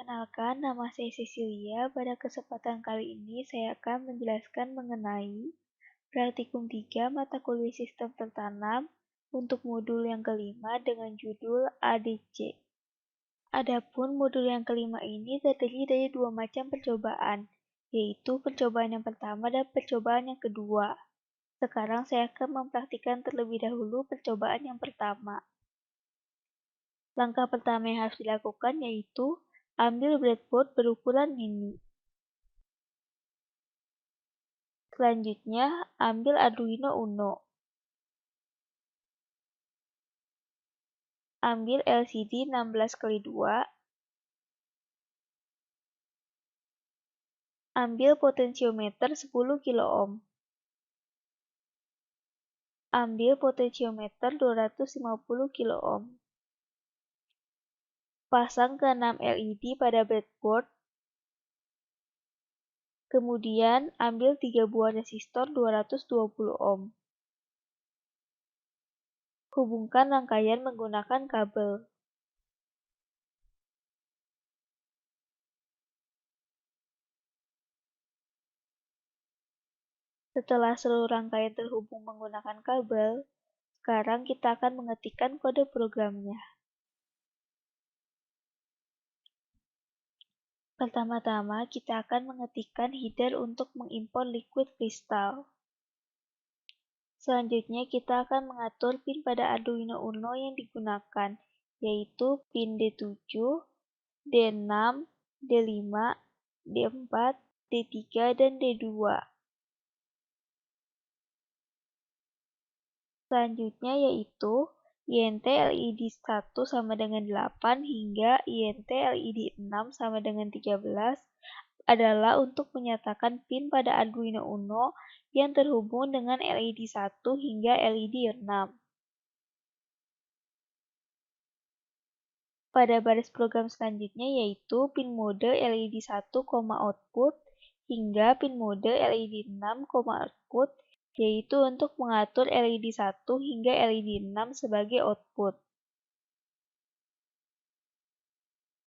Perkenalkan, nama saya Cecilia. Pada kesempatan kali ini saya akan menjelaskan mengenai Praktikum 3 Mata Kuliah Sistem Tertanam untuk modul yang kelima dengan judul ADC. Adapun modul yang kelima ini terdiri dari dua macam percobaan, yaitu percobaan yang pertama dan percobaan yang kedua. Sekarang saya akan mempraktikkan terlebih dahulu percobaan yang pertama. Langkah pertama yang harus dilakukan yaitu ambil breadboard berukuran mini. Selanjutnya, ambil Arduino Uno. Ambil LCD 16x2. Ambil potensiometer 10 kilo ohm. Ambil potensiometer 250 kilo ohm. Pasang ke 6 LED pada breadboard. Kemudian, ambil 3 buah resistor 220 ohm. Hubungkan rangkaian menggunakan kabel. Setelah seluruh rangkaian terhubung menggunakan kabel, sekarang kita akan mengetikkan kode programnya. Pertama-tama, kita akan mengetikkan header untuk mengimpor liquid crystal. Selanjutnya, kita akan mengatur pin pada Arduino Uno yang digunakan, yaitu pin D7, D6, D5, D4, D3, dan D2. Selanjutnya yaitu INT LED 1 sama dengan 8 hingga INT LED 6 sama dengan 13 adalah untuk menyatakan pin pada Arduino Uno yang terhubung dengan LED 1 hingga LED 6. Pada baris program selanjutnya yaitu pin mode LED 1, output hingga pin mode LED 6, output, yaitu untuk mengatur LED 1 hingga LED 6 sebagai output.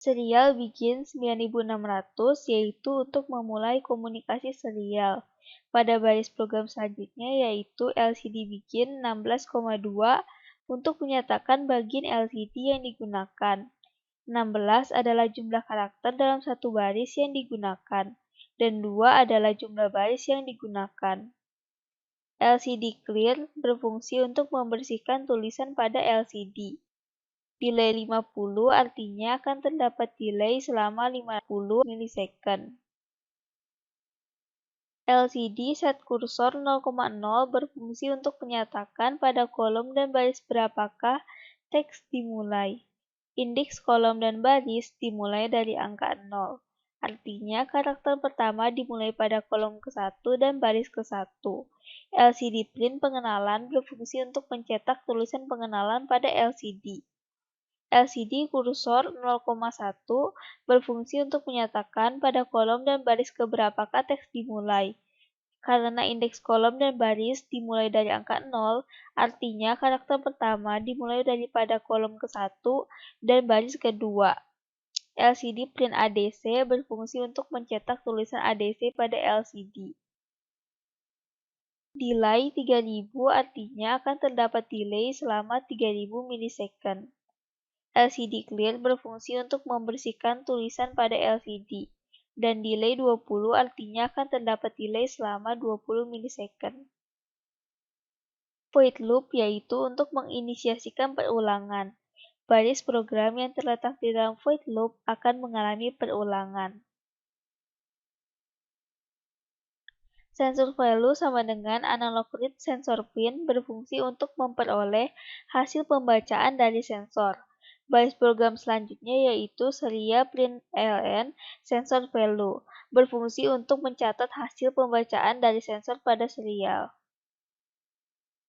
Serial begin 9600 yaitu untuk memulai komunikasi serial. Pada baris program selanjutnya yaitu LCD begin 16,2 untuk menyatakan bagian LCD yang digunakan. 16 adalah jumlah karakter dalam satu baris yang digunakan, dan 2 adalah jumlah baris yang digunakan. LCD clear berfungsi untuk membersihkan tulisan pada LCD. Delay 50 artinya akan terdapat delay selama 50 milisecond. LCD set kursor 0,0 berfungsi untuk menyatakan pada kolom dan baris berapakah teks dimulai. Indeks kolom dan baris dimulai dari angka 0. Artinya karakter pertama dimulai pada kolom ke-1 dan baris ke-1. LCD print pengenalan berfungsi untuk mencetak tulisan pengenalan pada LCD. LCD kursor 0,1 berfungsi untuk menyatakan pada kolom dan baris keberapakah teks dimulai. Karena indeks kolom dan baris dimulai dari angka 0, artinya karakter pertama dimulai daripada kolom ke-1 dan baris kedua. LCD print ADC berfungsi untuk mencetak tulisan ADC pada LCD. Delay 3000 artinya akan terdapat delay selama 3000 milisecond. LCD clear berfungsi untuk membersihkan tulisan pada LCD, dan delay 20 artinya akan terdapat delay selama 20 milisecond. Void loop yaitu untuk menginisiasikan perulangan. Baris program yang terletak di dalam void loop akan mengalami perulangan. Sensor value sama dengan analog read sensor pin berfungsi untuk memperoleh hasil pembacaan dari sensor. Baris program selanjutnya yaitu serial print ln sensor value berfungsi untuk mencatat hasil pembacaan dari sensor pada serial.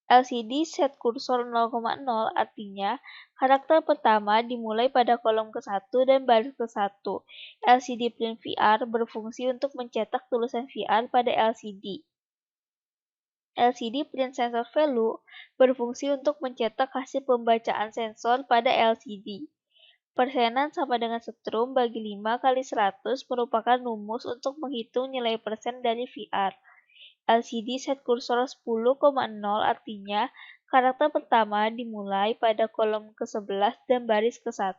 LCD set kursor 0,0 artinya karakter pertama dimulai pada kolom ke-1 dan baris ke-1. LCD print VR berfungsi untuk mencetak tulisan VR pada LCD. LCD print sensor value berfungsi untuk mencetak hasil pembacaan sensor pada LCD. Persenan sama dengan setrum bagi 5 kali 100 merupakan rumus untuk menghitung nilai persen dari VR. LCD set kursor 10,0 artinya karakter pertama dimulai pada kolom ke-11 dan baris ke-1.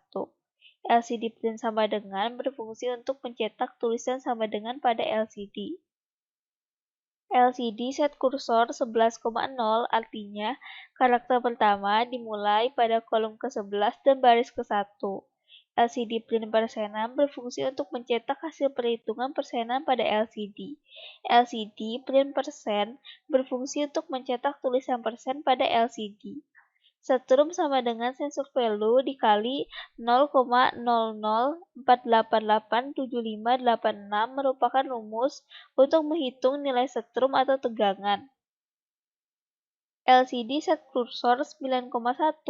LCD print sama dengan berfungsi untuk mencetak tulisan sama dengan pada LCD. LCD set kursor 11,0 artinya karakter pertama dimulai pada kolom ke-11 dan baris ke-1. LCD print persenan berfungsi untuk mencetak hasil perhitungan persenan pada LCD. LCD print persen berfungsi untuk mencetak tulisan persen pada LCD. Setrum sama dengan sensor value dikali 0,0048887586 merupakan rumus untuk menghitung nilai setrum atau tegangan. LCD set kursor 9,1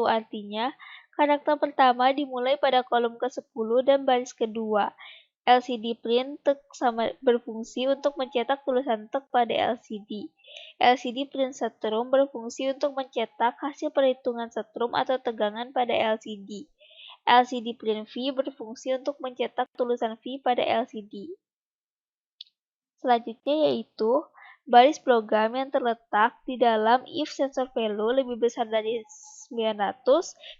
artinya karakter pertama dimulai pada kolom ke-10 dan baris kedua. LCD print tek sama berfungsi untuk mencetak tulisan tek pada LCD. LCD print setrum berfungsi untuk mencetak hasil perhitungan setrum atau tegangan pada LCD. LCD print V berfungsi untuk mencetak tulisan V pada LCD. Selanjutnya yaitu baris program yang terletak di dalam if sensor value lebih besar dari 900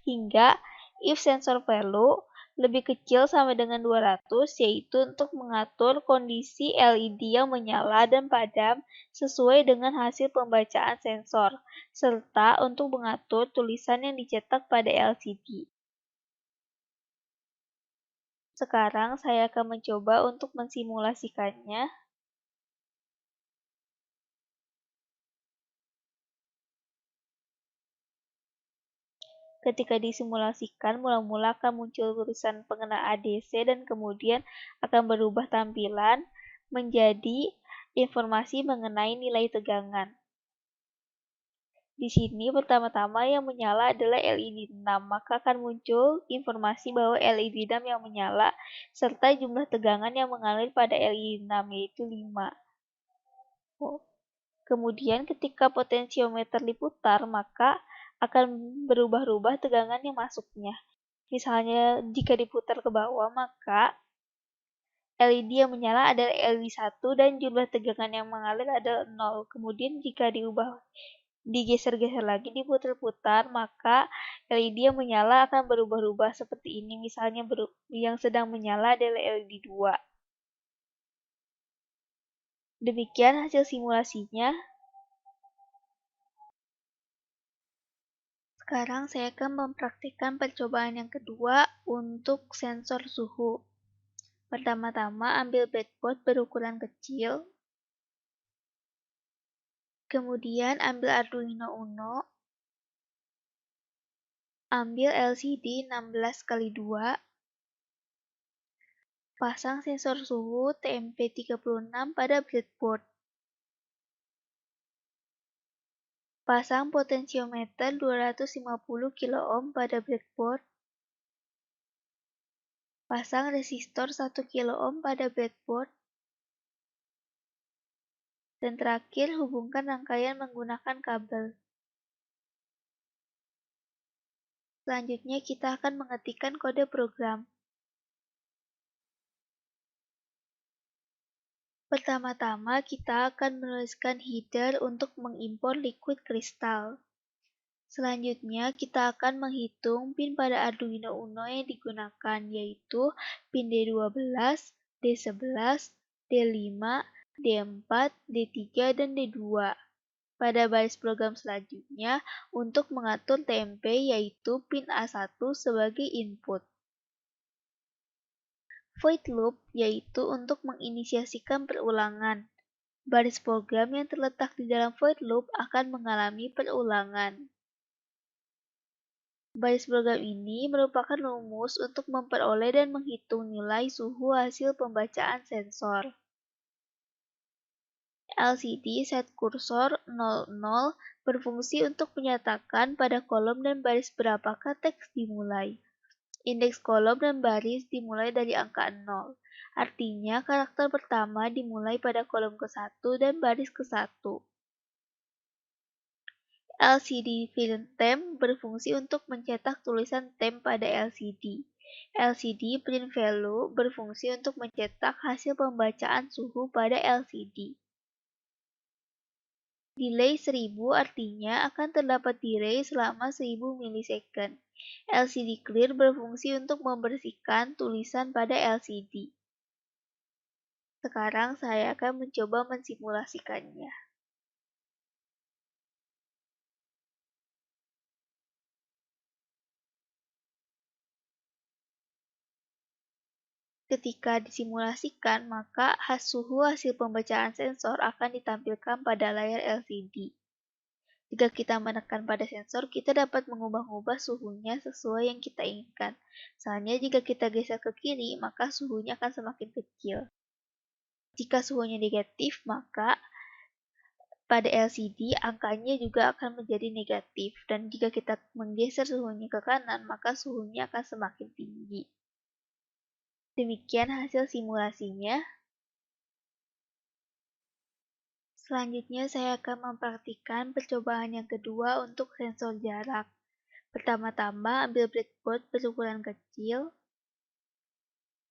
hingga if sensor value lebih kecil sama dengan 200, yaitu untuk mengatur kondisi LED yang menyala dan padam sesuai dengan hasil pembacaan sensor, serta untuk mengatur tulisan yang dicetak pada LCD. Sekarang saya akan mencoba untuk mensimulasikannya. Ketika disimulasikan, mula-mula akan muncul tulisan pengenal ADC dan kemudian akan berubah tampilan menjadi informasi mengenai nilai tegangan. Di sini pertama-tama yang menyala adalah LED 6, maka akan muncul informasi bahwa LED 6 yang menyala serta jumlah tegangan yang mengalir pada LED 6 yaitu 5. Kemudian ketika potensiometer diputar, maka akan berubah-ubah tegangan yang masuknya. Misalnya jika diputar ke bawah, maka LED yang menyala adalah LED 1 dan jumlah tegangan yang mengalir adalah 0. Kemudian jika digeser-geser lagi, diputar-putar, maka LED yang menyala akan berubah-ubah seperti ini. Misalnya yang sedang menyala adalah LED 2. Demikian hasil simulasinya. Sekarang saya akan mempraktikkan percobaan yang kedua untuk sensor suhu. Pertama-tama ambil breadboard berukuran kecil, kemudian ambil Arduino Uno, ambil LCD 16x2, pasang sensor suhu TMP36 pada breadboard. Pasang potensiometer 250 kilo ohm pada breadboard. Pasang resistor 1 kilo ohm pada breadboard. Dan terakhir, hubungkan rangkaian menggunakan kabel. Selanjutnya kita akan mengetikkan kode program. Pertama-tama kita akan menuliskan header untuk mengimpor liquid kristal. Selanjutnya kita akan menghitung pin pada Arduino Uno yang digunakan, yaitu pin D12, D11, D5, D4, D3, dan D2. Pada baris program selanjutnya, untuk mengatur TMP yaitu pin A1 sebagai input. Void loop yaitu untuk menginisiasikan perulangan. Baris program yang terletak di dalam void loop akan mengalami perulangan. Baris program ini merupakan rumus untuk memperoleh dan menghitung nilai suhu hasil pembacaan sensor. LCD set kursor 00 berfungsi untuk menyatakan pada kolom dan baris berapakah teks dimulai. Indeks kolom dan baris dimulai dari angka 0. Artinya karakter pertama dimulai pada kolom ke-1 dan baris ke-1. LCD film temp berfungsi untuk mencetak tulisan temp pada LCD. LCD print value berfungsi untuk mencetak hasil pembacaan suhu pada LCD. Delay 1000 artinya akan terdapat delay selama 1000 milisecond. LCD clear berfungsi untuk membersihkan tulisan pada LCD. Sekarang saya akan mencoba mensimulasikannya. Ketika disimulasikan, maka suhu hasil pembacaan sensor akan ditampilkan pada layar LCD. Jika kita menekan pada sensor, kita dapat mengubah-ubah suhunya sesuai yang kita inginkan. Misalnya, jika kita geser ke kiri, maka suhunya akan semakin kecil. Jika suhunya negatif, maka pada LCD angkanya juga akan menjadi negatif. Dan jika kita menggeser suhunya ke kanan, maka suhunya akan semakin tinggi. Demikian hasil simulasinya. Selanjutnya saya akan mempraktikkan percobaan yang kedua untuk sensor jarak. Pertama-tama ambil breadboard berukuran kecil,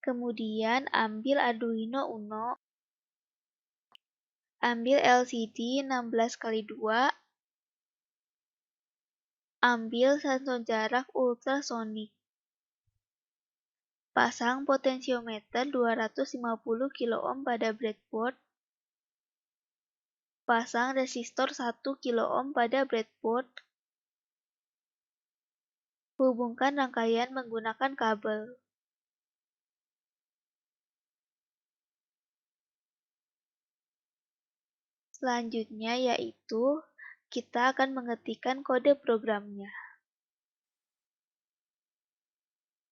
kemudian ambil Arduino Uno, ambil LCD 16x2, ambil sensor jarak ultrasonic. Pasang potensiometer 250 kilo ohm pada breadboard. Pasang resistor 1 kilo ohm pada breadboard. Hubungkan rangkaian menggunakan kabel. Selanjutnya yaitu kita akan mengetikkan kode programnya.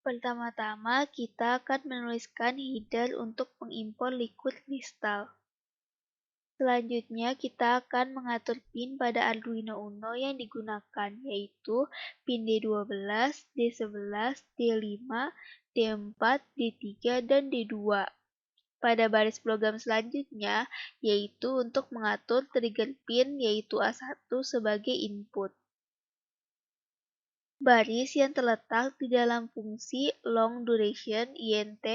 Pertama-tama kita akan menuliskan header untuk mengimpor liquid kristal. Selanjutnya kita akan mengatur pin pada Arduino Uno yang digunakan, yaitu pin D12, D11, D5, D4, D3, dan D2. Pada baris program selanjutnya, yaitu untuk mengatur trigger pin yaitu A1 sebagai input. Baris yang terletak di dalam fungsi long duration int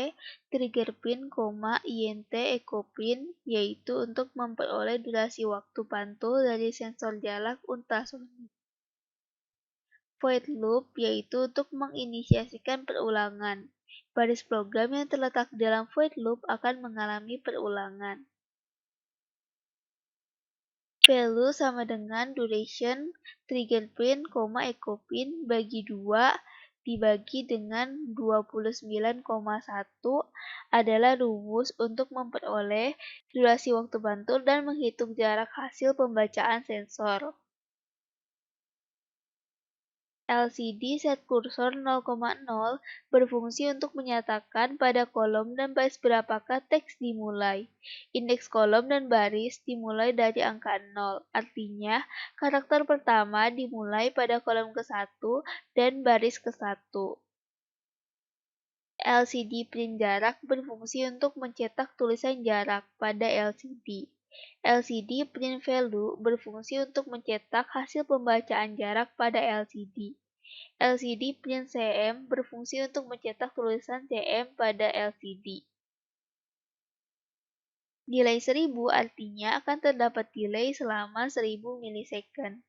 trigger pin, int echo pin yaitu untuk memperoleh durasi waktu pantul dari sensor jarak ultrasonic. Void loop yaitu untuk menginisiasikan perulangan. Baris program yang terletak di dalam void loop akan mengalami perulangan. Value sama dengan duration trigger pin, echo pin bagi 2 dibagi dengan 29,1 adalah rumus untuk memperoleh durasi waktu pantul dan menghitung jarak hasil pembacaan sensor. LCD set kursor 0,0 berfungsi untuk menyatakan pada kolom dan baris berapakah teks dimulai. Indeks kolom dan baris dimulai dari angka 0, artinya karakter pertama dimulai pada kolom ke-1 dan baris ke-1. LCD print jarak berfungsi untuk mencetak tulisan jarak pada LCD. LCD print value berfungsi untuk mencetak hasil pembacaan jarak pada LCD. LCD print CM berfungsi untuk mencetak tulisan CM pada LCD. Delay 1000 artinya akan terdapat delay selama 1000 milisecond.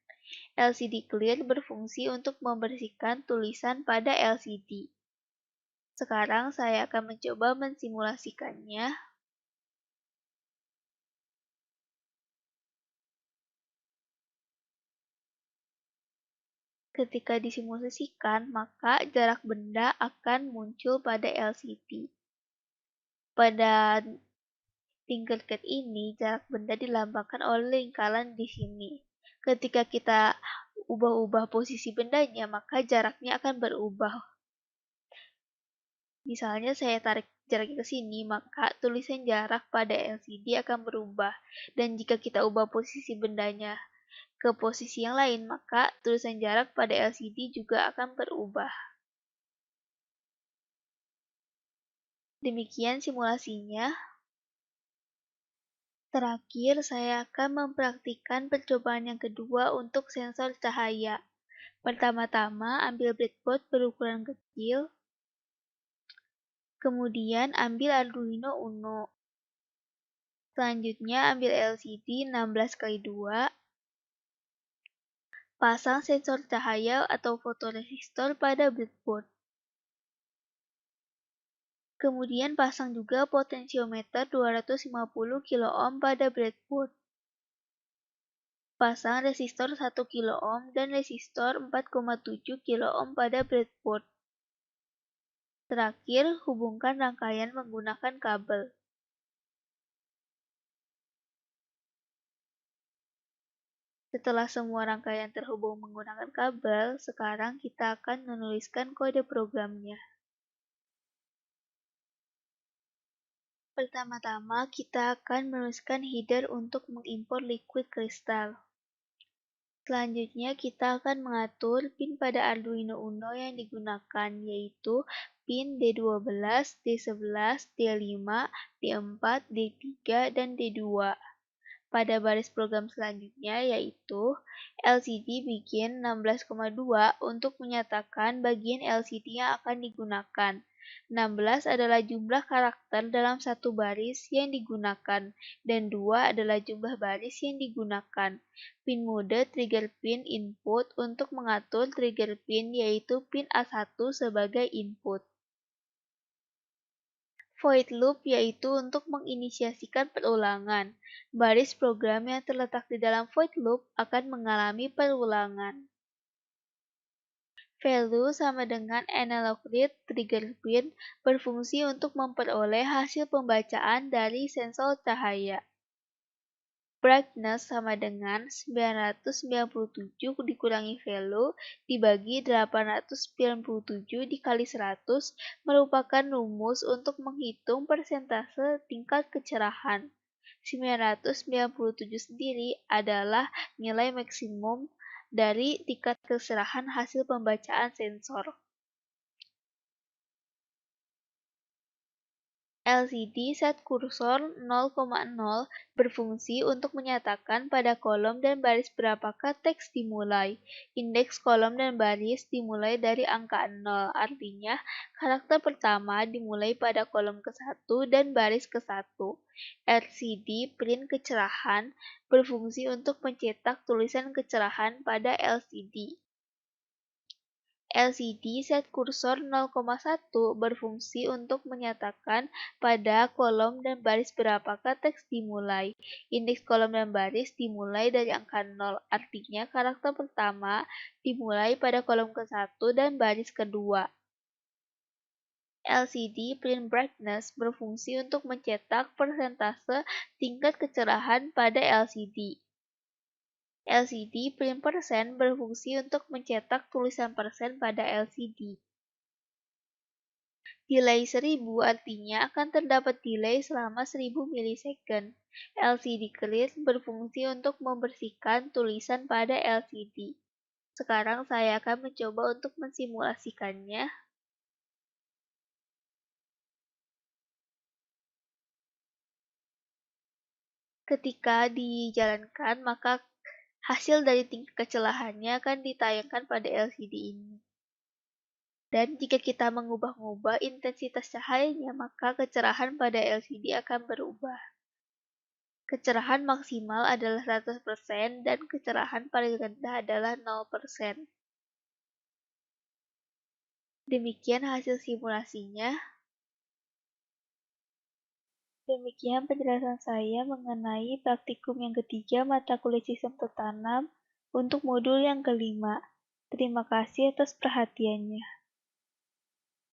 LCD clear berfungsi untuk membersihkan tulisan pada LCD. Sekarang saya akan mencoba mensimulasikannya. Ketika disimulasikan, maka jarak benda akan muncul pada LCD. Pada Tinkercad ini, jarak benda dilambangkan oleh lingkaran di sini. Ketika kita ubah-ubah posisi bendanya, maka jaraknya akan berubah. Misalnya saya tarik jaraknya ke sini, maka tulisan jarak pada LCD akan berubah. Dan jika kita ubah posisi bendanya ke posisi yang lain, maka tulisan jarak pada LCD juga akan berubah. Demikian simulasinya. Terakhir, saya akan mempraktikkan percobaan yang kedua untuk sensor cahaya. Pertama-tama, ambil breadboard berukuran kecil, Kemudian ambil Arduino Uno. Selanjutnya ambil LCD 16x2, pasang sensor cahaya atau fotoresistor pada breadboard. Kemudian pasang juga potensiometer 250 kilo-ohm pada breadboard. Pasang resistor 1 kilo-ohm dan resistor 4,7 kilo-ohm pada breadboard. Terakhir, hubungkan rangkaian menggunakan kabel. Setelah semua rangkaian terhubung menggunakan kabel, sekarang kita akan menuliskan kode programnya. Pertama-tama, kita akan menuliskan header untuk mengimpor liquid crystal. Selanjutnya, kita akan mengatur pin pada Arduino Uno yang digunakan, yaitu pin D12, D11, D5, D4, D3, dan D2. Pada baris program selanjutnya, yaitu LCD begin 16,2 untuk menyatakan bagian LCD yang akan digunakan. 16 adalah jumlah karakter dalam satu baris yang digunakan, dan 2 adalah jumlah baris yang digunakan. Pin mode trigger pin input untuk mengatur trigger pin, yaitu pin A1 sebagai input. Void loop yaitu untuk menginisiasikan perulangan. Baris program yang terletak di dalam void loop akan mengalami perulangan. Value sama dengan analog read trigger pin berfungsi untuk memperoleh hasil pembacaan dari sensor cahaya. Brightness sama dengan 997 dikurangi value dibagi 897 dikali 100 merupakan rumus untuk menghitung persentase tingkat kecerahan. 997 sendiri adalah nilai maksimum dari tingkat kecerahan hasil pembacaan sensor. LCD set kursor 0,0 berfungsi untuk menyatakan pada kolom dan baris berapakah teks dimulai. Indeks kolom dan baris dimulai dari angka 0, artinya karakter pertama dimulai pada kolom ke-1 dan baris ke-1. LCD print kecerahan berfungsi untuk mencetak tulisan kecerahan pada LCD. LCD set kursor 0,1 berfungsi untuk menyatakan pada kolom dan baris berapakah teks dimulai. Indeks kolom dan baris dimulai dari angka 0, artinya karakter pertama dimulai pada kolom ke-1 dan baris kedua. LCD print brightness berfungsi untuk mencetak persentase tingkat kecerahan pada LCD. LCD print persen berfungsi untuk mencetak tulisan persen pada LCD. Delay 1000 artinya akan terdapat delay selama 1000 milisecond. LCD clear berfungsi untuk membersihkan tulisan pada LCD. Sekarang saya akan mencoba untuk mensimulasikannya. Ketika dijalankan, maka hasil dari tingkat kecerahannya akan ditayangkan pada LCD ini. Dan jika kita mengubah-ubah intensitas cahayanya, maka kecerahan pada LCD akan berubah. Kecerahan maksimal adalah 100% dan kecerahan paling rendah adalah 0%. Demikian hasil simulasinya. Demikian penjelasan saya mengenai praktikum yang ketiga mata kuliah sistem tertanam untuk modul yang kelima. Terima kasih atas perhatiannya.